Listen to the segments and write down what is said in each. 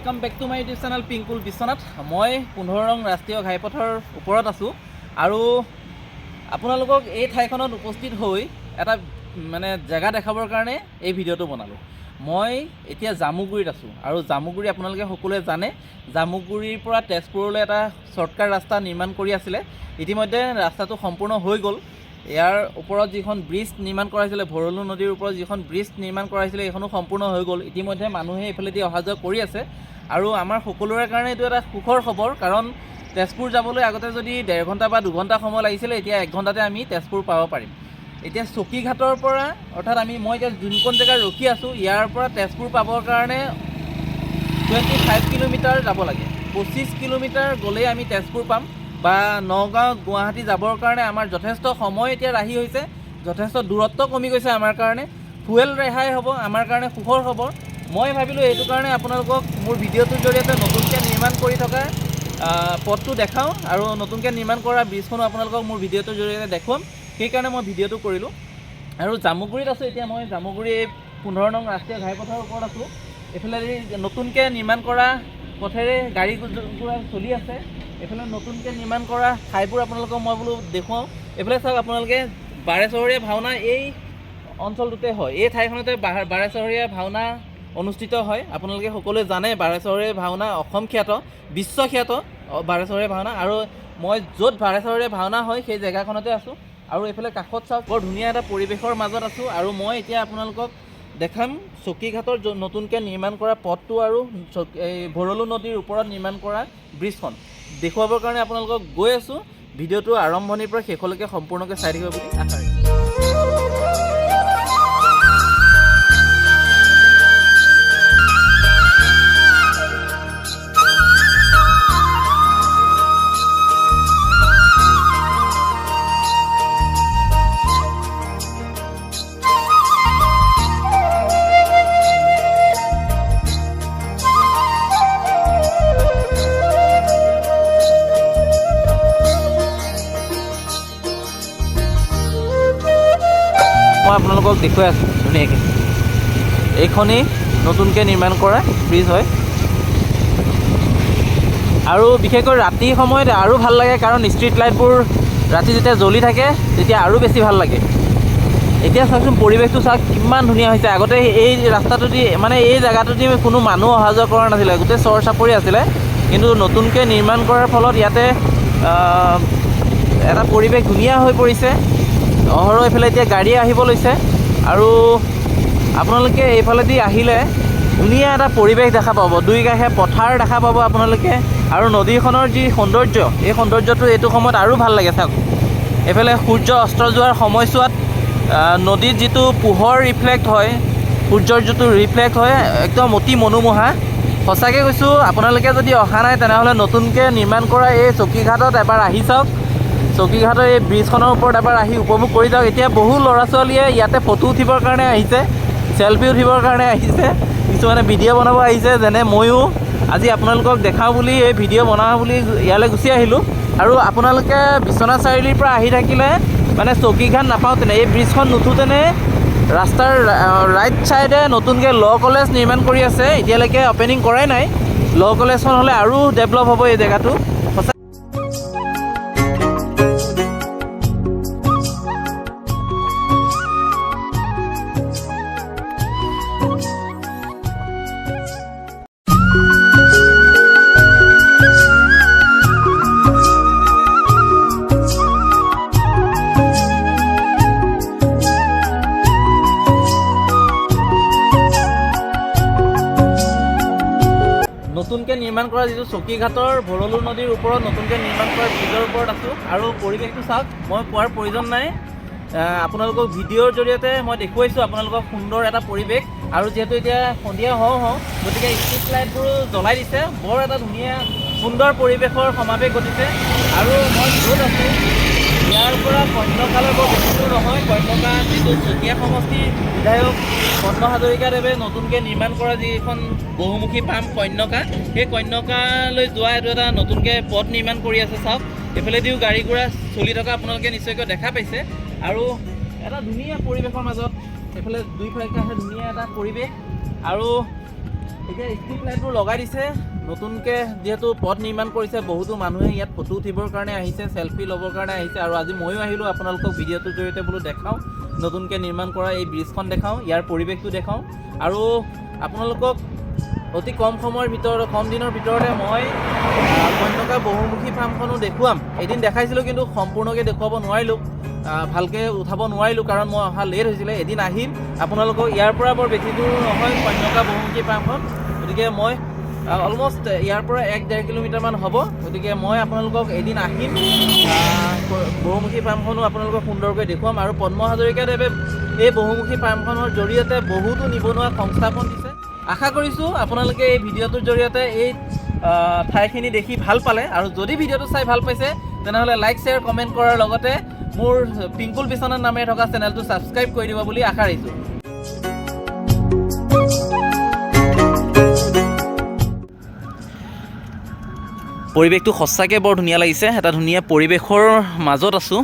Welcome back to my YouTube channel Pinkul Vishwanath. मैं 15 नং राष्ट्रीय घाईपथर ऊपर आसो और आपलोक ये ठाईखনত उपस्थित हो एटा माने जगह देखाबर कारण ये भिडिओ बनालो। मैं एतिया जामुगुरीत आसो और जामुगुरी आपलोके सकलोए जाने जामुगुरीर পৰা तेजपुरলৈ এটা शर्टकाट रास्ता निर्माण কৰি आছিলে। इतिमध्ये रास्ताটো सम्पूर्ण হৈ গ'ল। यार ऊपर जिखन ब्रिज निर्माण कराइছিলে भरलू नदीर ऊपर जिखन ब्रिज निर्माण कराइছিলে एखनो सम्पूर्ण হৈ গ'ল। इतिमध्ये मानुहे एफालेदि अहा जोৱা কৰি আছে আৰু আমাৰ সকলোৰে কাৰণে এটো এটা সুখৰ খবৰ, কাৰণ তেজপুৰ যাবলৈ আগতে যদি 1.5 ঘণ্টা বা 2 ঘণ্টা সময় লাগিছিলে এতিয়া 1 ঘণ্টাতে আমি তেজপুৰ পাব পাৰিম। এতিয়া চকীঘাটৰ পৰা অৰ্থাৎ মই এতিয়া যোনখন জেগাত ৰখি আছো ইয়াৰ পৰা তেজপুৰ পাবৰ কাৰণে 25 কিলোমিটাৰ যাব লাগে। 25 কিলোমিটাৰ গ'লে আমি তেজপুৰ পাম বা নগাঁও গুৱাহাটী যাবৰ কাৰণে আমাৰ যথেষ্ট সময় এতিয়া ৰাহি হৈছে, যথেষ্ট দূৰত্ব কমি গৈছে। আমাৰ কাৰণে ফুয়েল ৰেহাই হ'ব, আমাৰ কাৰণে সুখৰ খবৰ। মই ভাবিলোঁ এইটো কাৰণে আপোনালোকক মোৰ ভিডিঅ'টোৰ জৰিয়তে নতুনকৈ নিৰ্মাণ কৰি থকা পথটো দেখাওঁ আৰু নতুনকৈ নিৰ্মাণ কৰা ব্ৰিজখনো আপোনালোকক মোৰ ভিডিঅ'টোৰ জৰিয়তে দেখুৱাম। সেইকাৰণে মই ভিডিঅ'টো কৰিলোঁ আৰু জামুগুৰিত আছোঁ। এতিয়া মই জামুগুৰি 15 নং ৰাষ্ট্ৰীয় ঘাইপথৰ ওপৰত আছোঁ। এইফালে নতুনকৈ নিৰ্মাণ কৰা পথেৰে গাড়ী ঘোঁৰা চলি আছে। এইফালে নতুনকৈ নিৰ্মাণ কৰা ঠাইবোৰ আপোনালোকক মই বোলো দেখুৱাওঁ। এইফালে চাওক আপোনালোকে বাৰেচহৰীয়া ভাওনা এই অঞ্চলটোতে হয়। এই ঠাইখনতে বাৰেচহৰীয়া ভাওনা অনুষ্ঠিত হয়। আপোনালোকে সকলোৱে জানে বাৰেচহৰীয়া ভাওনা অসম খ্যাত বিশ্বখ্যাত বাৰেচহৰীয়া ভাওনা, আৰু মই য'ত বাৰেচহৰীয়া ভাওনা হয় সেই জেগাখনতে আছোঁ। আৰু এইফালে কাষত চাওক বৰ ধুনীয়া এটা পৰিৱেশৰ মাজত আছোঁ। আৰু মই এতিয়া আপোনালোকক দেখাম চকীঘাটৰ নতুনকৈ নিৰ্মাণ কৰা পথটো আৰু এই ভৰলু নদীৰ ওপৰত নিৰ্মাণ কৰা ব্ৰিজখন দেখুৱাবৰ কাৰণে আপোনালোকক গৈ আছোঁ। ভিডিঅ'টো আৰম্ভণিৰ পৰা শেষলৈকে সম্পূৰ্ণকৈ চাই থাকিব বুলি আশা ৰাখিছোঁ। মই আপোনালোকক দেখুৱাই আছোঁ ধুনীয়াকৈ। এইখনেই নতুনকৈ নিৰ্মাণ কৰা ব্ৰিজ হয় আৰু বিশেষকৈ ৰাতি সময়ত আৰু ভাল লাগে, কাৰণ ষ্ট্ৰীট লাইটবোৰ ৰাতি যেতিয়া জ্বলি থাকে তেতিয়া আৰু বেছি ভাল লাগে। এতিয়া চাওকচোন পৰিৱেশটো চাওক কিমান ধুনীয়া হৈছে। আগতে এই ৰাস্তাটোদি মানে এই জেগাটোদি কোনো মানুহ অহা যোৱা কৰা নাছিলে, গোটেই চৰ চাপৰি আছিলে। কিন্তু নতুনকৈ নিৰ্মাণ কৰাৰ ফলত ইয়াতে এটা পৰিৱেশ ধুনীয়া হৈ পৰিছে। অহৰহ এইফালে এতিয়া গাড়ী আহিব লৈছে আৰু আপোনালোকে এইফালেদি আহিলে ধুনীয়া এটা পৰিৱেশ দেখা পাব। দুই কাষে পথাৰ দেখা পাব আপোনালোকে, আৰু নদীখনৰ যি সৌন্দৰ্য এই সৌন্দৰ্যটো এইটো সময়ত আৰু ভাল লাগে। চাওক এইফালে সূৰ্য অস্ত যোৱাৰ সময়ছোৱাত নদীত যিটো পোহৰ ৰিফ্লেক্ট হয়, সূৰ্যৰ যিটো ৰিফ্লেক্ট হয় একদম অতি মনোমোহা। সঁচাকৈ কৈছোঁ, আপোনালোকে যদি অহা নাই তেনেহ'লে নতুনকৈ নিৰ্মাণ কৰা এই চকীঘাটত এবাৰ আহি চাওক। চকীঘাটৰ এই ব্ৰিজখনৰ ওপৰত এবাৰ আহি উপভোগ কৰি যাওক। এতিয়া বহু ল'ৰা ছোৱালীয়ে ইয়াতে ফটো উঠিবৰ কাৰণে আহিছে, চেলফি উঠিবৰ কাৰণে আহিছে, কিছুমানে ভিডিঅ' বনাব আহিছে। যেনে ময়ো আজি আপোনালোকক দেখাওঁ বুলি এই ভিডিঅ' বনাওঁ বুলি ইয়ালৈ গুচি আহিলোঁ। আৰু আপোনালোকে বিশ্বনাথ চাৰিআলিৰ পৰা আহি থাকিলে মানে চকীঘাট নাপাওঁতেনে এই ব্ৰিজখন নুঠোঁতেনে ৰাস্তাৰ ৰাইট ছাইডে নতুনকৈ ল' কলেজ নিৰ্মাণ কৰি আছে। এতিয়ালৈকে অ'পেনিং কৰাই নাই। ল' কলেজখন হ'লে আৰু ডেভেলপ হ'ব এই জেগাটো। নতুনকৈ নিৰ্মাণ কৰা যিটো চকীঘাটৰ ভৰলু নদীৰ ওপৰত নতুনকৈ নিৰ্মাণ কৰা ব্ৰিজৰ ওপৰত আছোঁ। আৰু পৰিৱেশটো চাওক, মই কোৱাৰ প্ৰয়োজন নাই, আপোনালোকক ভিডিঅ'ৰ জৰিয়তে মই দেখুৱাইছোঁ আপোনালোকক সুন্দৰ এটা পৰিৱেশ। আৰু যিহেতু এতিয়া সন্ধিয়া হওঁ গতিকে ষ্ট্ৰীট লাইটবোৰো জ্বলাই দিছে। বৰ এটা ধুনীয়া সুন্দৰ পৰিৱেশৰ সমাৱেশ ঘটিছে। আৰু মই য'ত আছোঁ ইয়াৰ পৰা কন্যকালৈ বৰ বেছি দূৰ নহয়। কন্যকা যিটো চতিয়া সমষ্টিৰ বিধায়ক পদ্ম হাজৰিকাদেৱে নতুনকৈ নিৰ্মাণ কৰা যিখন বহুমুখী পাম কন্যকা, সেই কন্যকালৈ যোৱা এইটো এটা নতুনকৈ পথ নিৰ্মাণ কৰি আছে। চাওক এইফালেদিও গাড়ী ঘোঁৰা চলি থকা আপোনালোকে নিশ্চয়কৈ দেখা পাইছে। আৰু এটা ধুনীয়া পৰিৱেশৰ মাজত এইফালে দুইফালে ধুনীয়া এটা পৰিৱেশ। আৰু এতিয়া ষ্ট্ৰীট লাইটবোৰ লগাই দিছে নতুনকৈ, যিহেতু পথ নিৰ্মাণ কৰিছে। বহুতো মানুহে ইয়াত ফটো উঠিবৰ কাৰণে আহিছে, চেলফি ল'বৰ কাৰণে আহিছে। আৰু আজি ময়ো আহিলোঁ আপোনালোকক ভিডিঅ'টোৰ জৰিয়তে বোলো দেখাওঁ, নতুনকৈ নিৰ্মাণ কৰা এই ব্ৰিজখন দেখাওঁ, ইয়াৰ পৰিৱেশটো দেখাওঁ। আৰু আপোনালোকক অতি কম সময়ৰ ভিতৰত, কম দিনৰ ভিতৰতে মই কন্যকা বহুমুখী ফাৰ্মখনো দেখুৱাম। এদিন দেখাইছিলোঁ কিন্তু সম্পূৰ্ণকৈ দেখুৱাব নোৱাৰিলোঁ, ভালকৈ উঠাব নোৱাৰিলোঁ কাৰণ মই অহা লেট হৈছিলে। এদিন আহিম আপোনালোকক, ইয়াৰ পৰা বৰ বেছি দূৰ নহয় কন্যকা বহুমুখী ফাৰ্মখন, গতিকে মই অলমষ্ট ইয়াৰ পৰা 1-1.5 কিলোমিটাৰমান হ'ব। গতিকে মই আপোনালোকক এদিন আহিম, বহুমুখী ফাৰ্মখনো আপোনালোকক সুন্দৰকৈ দেখুৱাম। আৰু পদ্ম হাজৰিকাদেৱে এই বহুমুখী ফাৰ্মখনৰ জৰিয়তে বহুতো নিবনুৱা সংস্থাপন দিছে। আশা কৰিছোঁ আপোনালোকে এই ভিডিঅ'টোৰ জৰিয়তে এই ঠাইখিনি দেখি ভাল পালে। আৰু যদি ভিডিঅ'টো চাই ভাল পাইছে তেনেহ'লে লাইক, শ্বেয়াৰ, কমেণ্ট কৰাৰ লগতে মোৰ পিংকুল বিশ্বনাথ নামেৰে থকা চেনেলটো ছাবস্ক্ৰাইব কৰি দিব বুলি আশা ৰাখিছোঁ। পৰিৱেশটো সঁচাকৈ বৰ ধুনীয়া লাগিছে। এটা ধুনীয়া পৰিৱেশৰ মাজত আছোঁ,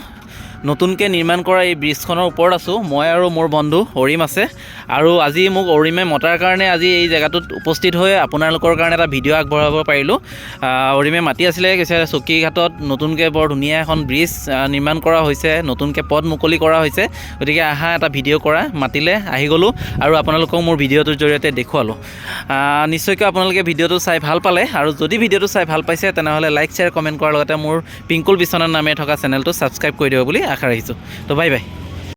নতুনকৈ নিৰ্মাণ কৰা এই ব্ৰিজখনৰ ওপৰত আছোঁ। মই আৰু মোৰ বন্ধু অৰিম আছে। আৰু আজি মোক অৰিমে মতাৰ কাৰণে আজি এই জেগাটোত উপস্থিত হৈ আপোনালোকৰ কাৰণে এটা ভিডিঅ' আগবঢ়াব পাৰিলোঁ। অৰিমে মাতি আছিলে, কৈছে চকীঘাটত নতুনকৈ বৰ ধুনীয়া এখন ব্ৰিজ নিৰ্মাণ কৰা হৈছে, নতুনকৈ পথ মুকলি কৰা হৈছে, গতিকে আহা এটা ভিডিঅ' কৰা, মাতিলে আহি গ'লোঁ আৰু আপোনালোকক মোৰ ভিডিঅ'টোৰ জৰিয়তে দেখুৱালোঁ। নিশ্চয়কৈ আপোনালোকে ভিডিঅ'টো চাই ভাল পালে। আৰু যদি ভিডিঅ'টো চাই ভাল পাইছে তেনেহ'লে লাইক, শ্বেয়াৰ, কমেণ্ট কৰাৰ লগতে মোৰ পিংকুল বিশ্বনাথ নামেৰে থকা চেনেলটো ছাবস্ক্ৰাইব কৰি দিব বুলি আশা ৰাখিছোঁ। তো বাই বাই।